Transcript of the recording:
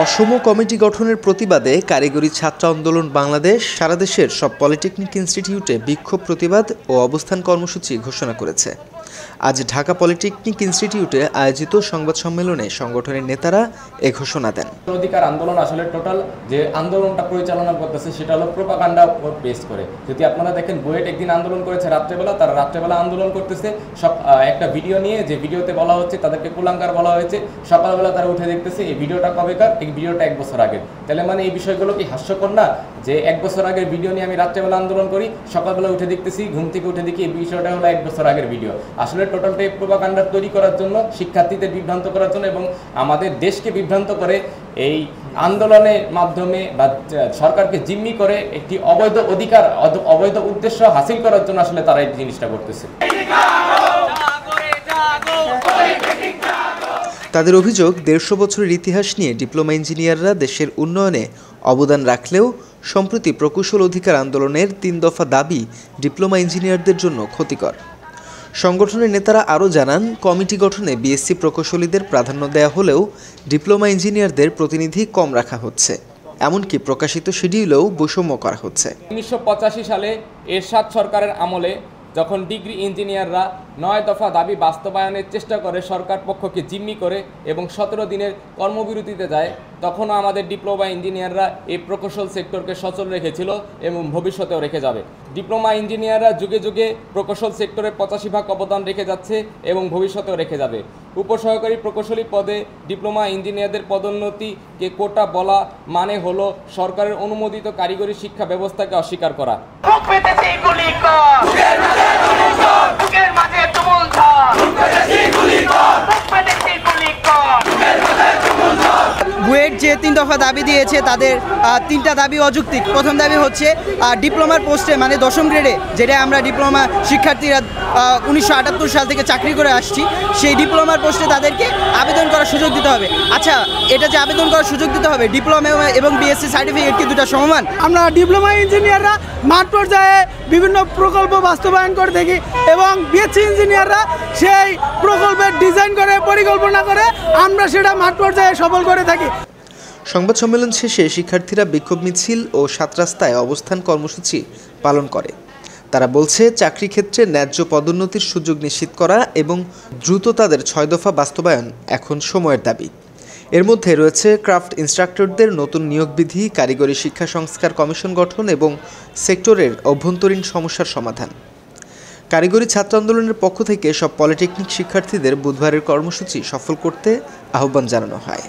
অসম committee গঠনের প্রতিবাদে কারিগরি ছাত্র আন্দোলন বাংলাদেশ সারা দেশের সব পলিটেকনিক ইনস্টিটিউটে বিক্ষোভ প্রতিবাদ ও অবস্থান কর্মসূচি ঘোষণা করেছে। আজ ঢাকা পলিটেকনিক ইনস্টিটিউটে আয়োজিত সংবাদ সম্মেলনে সংগঠনের নেতারা এ ঘোষণা দেন। অধিকার আন্দোলন আসলে টোটাল যে আন্দোলনটা পরিচালনা করতেছে সেটা হলো প্রোপাগান্ডা বেস করে। যদি আপনারা দেখেন বুয়েট একদিন আন্দোলন করেছে রাত্রেবেলা, তারা রাত্রেবেলা আন্দোলন করতেছে সব একটা ভিডিও নিয়ে, যে ভিডিওতে বলা হচ্ছে তাদেরকে কুলাঙ্গার বলা হয়েছে, সকালবেলা তারা উঠে দেখতেছে এই ভিডিওটা কবেকার, এই ভিডিওটা 1 বছর আগের। তাহলে মানে এই বিষয়গুলো কি হাস্যকর না? যে 1 বছর আগের ভিডিও নিয়ে আমি রাত্রেবেলা আন্দোলন করি, সকালবেলা উঠে দেখতেছি, ঘুম থেকে উঠে দেখি এই বিষয়টা হলো 1 বছর আগের ভিডিও। আসলে টোটালটাই প্রোপাগান্ডা তৈরি করার জন্য, শিক্ষার্থীদের বিভ্রান্ত করার জন্য এবং আমাদের দেশকে বিভ্রান্ত করে এই আন্দোলনের মাধ্যমে বা সরকারকে জিম্মি করে একটি অবৈধ অধিকার, অবৈধ উদ্দেশ্য হাসিল করার জন্য আসলে তারা এই জিনিসটা করতেছে। তাদের অভিযোগ 150 বছরের ইতিহাস নিয়ে ডিপ্লোমা ইঞ্জিনিয়াররা দেশের উন্নয়নে অবদান রাখলেও সম্প্রতি প্রকৌশল অধিকার আন্দোলনের 3 দফা দাবি ডিপ্লোমা ইঞ্জিনিয়ারদের জন্য ক্ষতিকর। সংগঠনের নেতারা আরও জানান, কমিটি গঠনে বিএসসি প্রকৌশলীদের প্রাধান্য দেওয়া হলেও ডিপ্লোমা ইঞ্জিনিয়ারদের প্রতিনিধি কম রাখা হচ্ছে। এমনকি প্রকাশিত শিডিউলেও বৈষম্য করা হচ্ছে। 1985 সালে এরশাদ সরকারের আমলে যখন ডিগ্রি ইঞ্জিনিয়াররা 9 দফা দাবি বাস্তবায়নের চেষ্টা করে, সরকার পক্ষকে জিম্মি করে এবং 17 দিনের কর্মবিরতিতে যায়, তখনও আমাদের ডিপ্লোমা ইঞ্জিনিয়াররা এই প্রকৌশল সেক্টরকে সচল রেখেছিল এবং ভবিষ্যতেও রেখে যাবে। ডিপ্লোমা ইঞ্জিনিয়াররা যুগে যুগে প্রকৌশল সেক্টরে 85% অবদান রেখে যাচ্ছে এবং ভবিষ্যতেও রেখে যাবে। উপসহকারী প্রকৌশলী পদে ডিপ্লোমা ইঞ্জিনিয়ারদের পদোন্নতিকে কোটা বলা মানে হলো সরকারের অনুমোদিত কারিগরি শিক্ষা ব্যবস্থাকে অস্বীকার করা। বুয়েট যে 3 দফা দাবি দিয়েছে, তাদের 3টা দাবি অযৌক্তিক। প্রথম দাবি হচ্ছে ডিপ্লোমার পোস্টে মানে 10ম গ্রেডে, যেটা আমরা ডিপ্লোমা শিক্ষার্থীরা 1978 সাল থেকে চাকরি করে আসছি, সেই ডিপ্লোমার পোস্টে তাদেরকে আবেদন করার সুযোগ দিতে হবে। আচ্ছা, এটা যে আবেদন করার সুযোগ দিতে হবে, ডিপ্লোমা এবং বিএসসি সার্টিফিকেট কি দুটো সমমান? আমরা ডিপ্লোমা ইঞ্জিনিয়াররা মাঠ পর্যায়ে বিভিন্ন প্রকল্প বাস্তবায়ন করে থাকি এবং বিএসসি ইঞ্জিনিয়াররা সেই প্রকল্পের ডিজাইন করে, পরিকল্পনা করে আমরা সেটা মাঠ পর্যায়ে সফল করে থাকি। সংবাদ সম্মেলন শেষে শিক্ষার্থীরা বিক্ষোভ মিছিল ও 7 রাস্তায় অবস্থান কর্মসূচি পালন করে। তারা বলছে, চাকরি ক্ষেত্রে ন্যায্য পদোন্নতির সুযোগ নিশ্চিত করা এবং দ্রুত তাদের 6 দফা বাস্তবায়ন এখন সময়ের দাবি। এর মধ্যে রয়েছে ক্রাফট ইনস্ট্রাক্টরদের নতুন নিয়োগ বিধি, কারিগরি শিক্ষা সংস্কার কমিশন গঠন এবং সেক্টরের অভ্যন্তরীণ সমস্যার সমাধান। কারিগরি ছাত্র আন্দোলনের পক্ষ থেকে সব পলিটেকনিক শিক্ষার্থীদের বুধবারের কর্মসূচি সফল করতে আহ্বান জানানো হয়।